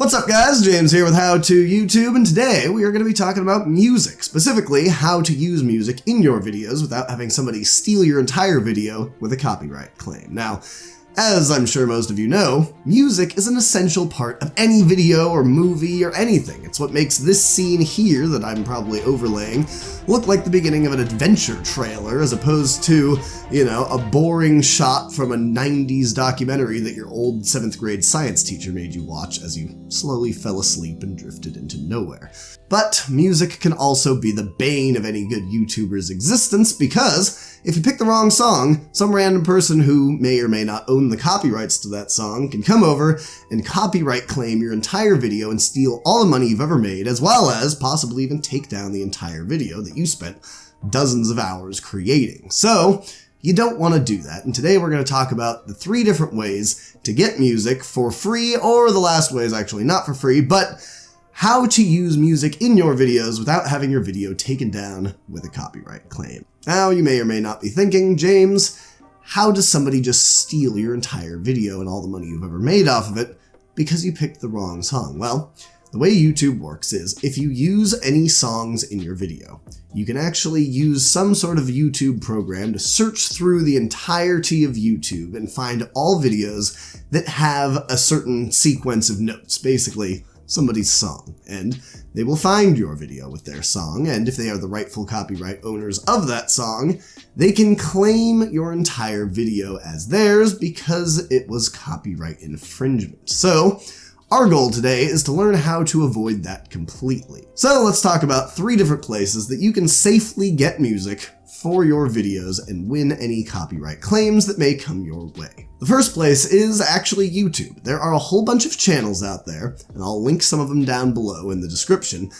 What's up guys, James here with How to YouTube, and today we are going to be talking about music, specifically how to use music in your videos without having somebody steal your entire video with a copyright claim. Now, as I'm sure most of you know, music is an essential part of any video or movie or anything. It's what makes this scene here that I'm probably overlaying look like the beginning of an adventure trailer as opposed to, a boring shot from a 90s documentary that your old 7th grade science teacher made you watch as you slowly fell asleep and drifted into nowhere. But music can also be the bane of any good YouTuber's existence because if you pick the wrong song, some random person who may or may not own the copyrights to that song can come over and copyright claim your entire video and steal all the money you've ever made, as well as possibly even take down the entire video that you spent dozens of hours creating. So you don't want to do that, and today we're going to talk about the 3 different ways to get music for free, or the last way is actually not for free, but how to use music in your videos without having your video taken down with a copyright claim. Now, you may or may not be thinking, James, how does somebody just steal your entire video and all the money you've ever made off of it because you picked the wrong song? Well, the way YouTube works is if you use any songs in your video, you can actually use some sort of YouTube program to search through the entirety of YouTube and find all videos that have a certain sequence of notes, basically somebody's song, and they will find your video with their song, and if they are the rightful copyright owners of that song, they can claim your entire video as theirs because it was copyright infringement. So our goal today is to learn how to avoid that completely. So let's talk about 3 different places that you can safely get music for your videos and win any copyright claims that may come your way. The first place is actually YouTube. There are a whole bunch of channels out there, and I'll link some of them down below in the description,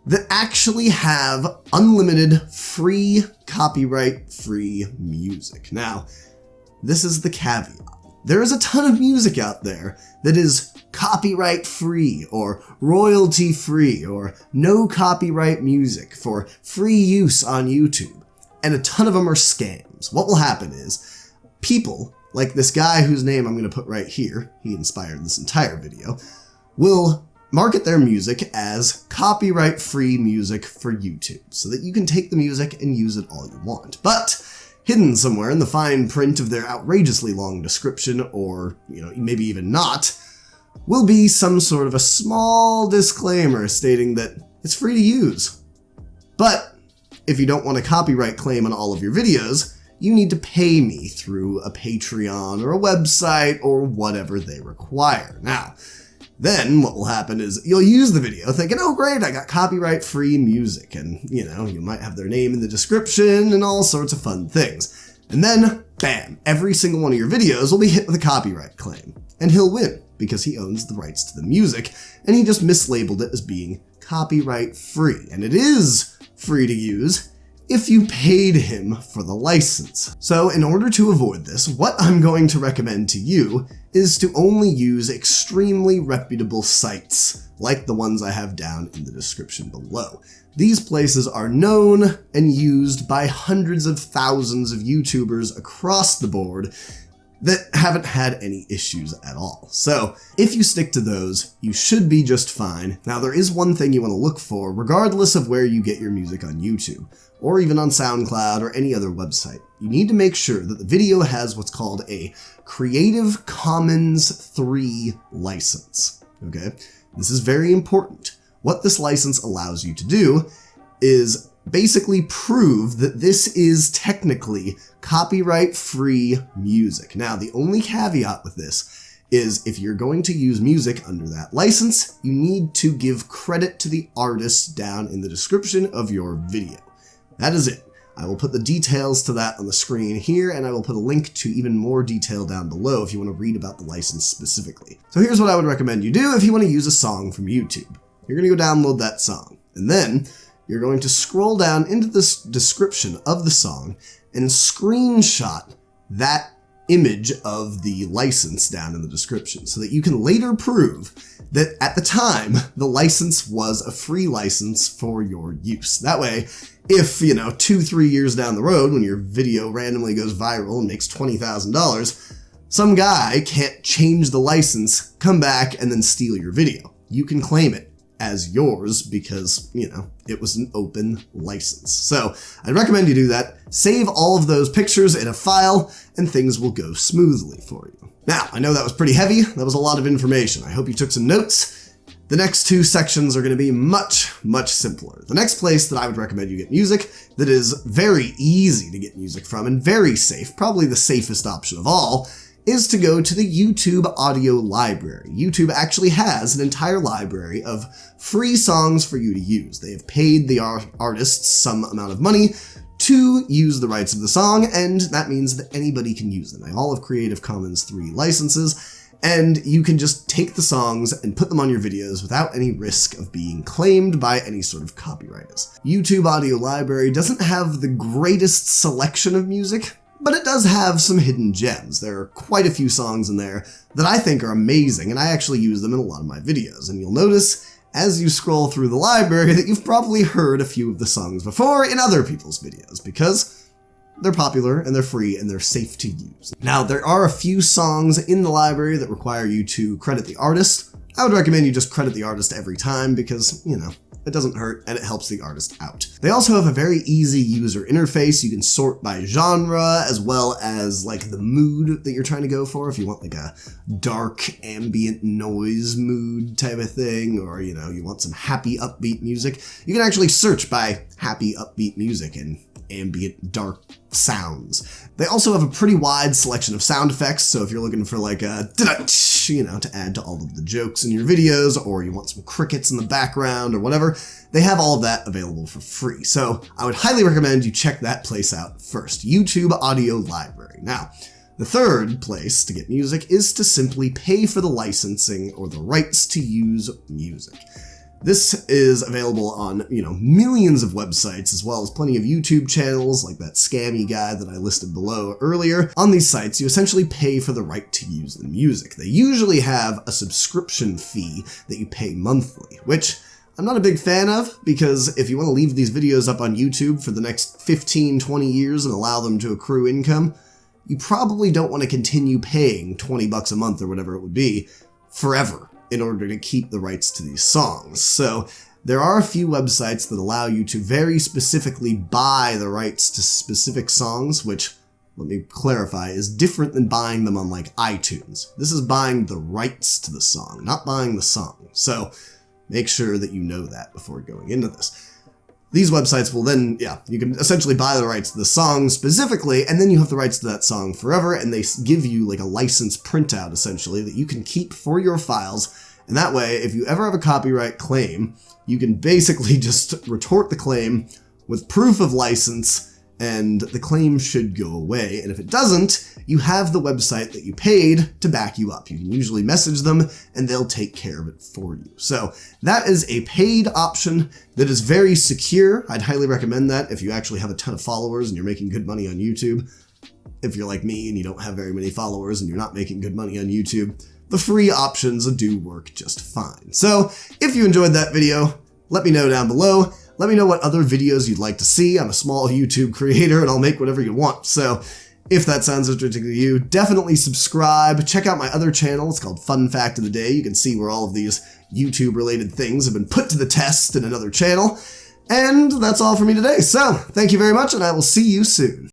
that actually have unlimited free, copyright-free music. Now, this is the caveat. There is a ton of music out there that is copyright-free or royalty-free or no copyright music for free use on YouTube. And a ton of them are scams. What will happen is people, like this guy whose name I'm going to put right here, he inspired this entire video, will market their music as copyright-free music for YouTube so that you can take the music and use it all you want. But hidden somewhere in the fine print of their outrageously long description, or maybe even not, will be some sort of a small disclaimer stating that it's free to use. But if you don't want a copyright claim on all of your videos, you need to pay me through a Patreon or a website or whatever they require. Now, then what will happen is you'll use the video thinking, oh great, I got copyright-free music, and you might have their name in the description and all sorts of fun things. And then, bam, every single one of your videos will be hit with a copyright claim. And he'll win because he owns the rights to the music, and he just mislabeled it as being copyright-free. And it is free to use if you paid him for the license. So in order to avoid this, what I'm going to recommend to you is to only use extremely reputable sites like the ones I have down in the description below. These places are known and used by hundreds of thousands of YouTubers across the board that haven't had any issues at all. So if you stick to those, you should be just fine. Now, there is one thing you want to look for regardless of where you get your music on YouTube, or even on SoundCloud or any other website. You need to make sure that the video has what's called a Creative Commons 3 license, okay? This is very important. What this license allows you to do is basically prove that this is technically copyright-free music. Now, the only caveat with this is if you're going to use music under that license, you need to give credit to the artist down in the description of your video. That is it. I will put the details to that on the screen here, and I will put a link to even more detail down below if you want to read about the license specifically. So here's what I would recommend you do if you want to use a song from YouTube. You're going to go download that song, and then you're going to scroll down into the description of the song and screenshot that image of the license down in the description so that you can later prove that at the time the license was a free license for your use. That way, if 2-3 years down the road when your video randomly goes viral and makes $20,000, some guy can't change the license, come back, and then steal your video. you can claim it as yours because, you know, it was an open license. So I'd recommend you do that. Save all of those pictures in a file and things will go smoothly for you. Now, I know that was pretty heavy. That was a lot of information. I hope you took some notes. The next two sections are going to be much, much simpler. The next place that I would recommend you get music that is very easy to get music from and very safe, probably the safest option of all, is to go to the YouTube audio library. YouTube actually has an entire library of free songs for you to use. They have paid the artists some amount of money to use the rights of the song, and that means that anybody can use them. They all have Creative Commons 3 licenses, and you can just take the songs and put them on your videos without any risk of being claimed by any sort of copywriters. YouTube Audio Library doesn't have the greatest selection of music, but it does have some hidden gems. There are quite a few songs in there that I think are amazing, and I actually use them in a lot of my videos. And you'll notice as you scroll through the library that you've probably heard a few of the songs before in other people's videos, because they're popular and they're free and they're safe to use. Now, there are a few songs in the library that require you to credit the artist. I would recommend you just credit the artist every time because, you know, it doesn't hurt and it helps the artist out. They also have a very easy user interface. You can sort by genre as well as like the mood that you're trying to go for. If you want like a dark ambient noise mood type of thing, or, you know, you want some happy upbeat music, you can actually search by happy upbeat music and ambient dark sounds. They also have a pretty wide selection of sound effects, so if you're looking for like a you know, to add to all of the jokes in your videos, or you want some crickets in the background or whatever, they have all of that available for free. So I would highly recommend you check that place out first, YouTube Audio Library. Now, the third place to get music is to simply pay for the licensing or the rights to use music. This is available on, you know, millions of websites, as well as plenty of YouTube channels like that scammy guy that I listed below earlier. On these sites, you essentially pay for the right to use the music. They usually have a subscription fee that you pay monthly, which I'm not a big fan of, because if you want to leave these videos up on YouTube for the next 15, 20 years and allow them to accrue income, you probably don't want to continue paying 20 bucks a month or whatever it would be forever in order to keep the rights to these songs. So there are a few websites that allow you to very specifically buy the rights to specific songs, which, let me clarify, is different than buying them on like iTunes. This is buying the rights to the song, not buying the song. So make sure that you know that before going into this. These websites will then, you can essentially buy the rights to the song specifically, and then you have the rights to that song forever, and they give you like a license printout, essentially, that you can keep for your files, and that way, if you ever have a copyright claim, you can basically just retort the claim with proof of license, and the claim should go away, and if it doesn't, you have the website that you paid to back you up. You can usually message them, and they'll take care of it for you. So that is a paid option that is very secure. I'd highly recommend that if you actually have a ton of followers and you're making good money on YouTube. If you're like me and you don't have very many followers and you're not making good money on YouTube, the free options do work just fine. So if you enjoyed that video, let me know down below. Let me know what other videos you'd like to see. I'm a small YouTube creator and I'll make whatever you want. So if that sounds interesting to you, definitely subscribe. Check out my other channel. It's called Fun Fact of the Day. You can see where all of these YouTube related things have been put to the test in another channel. And that's all for me today. So thank you very much, and I will see you soon.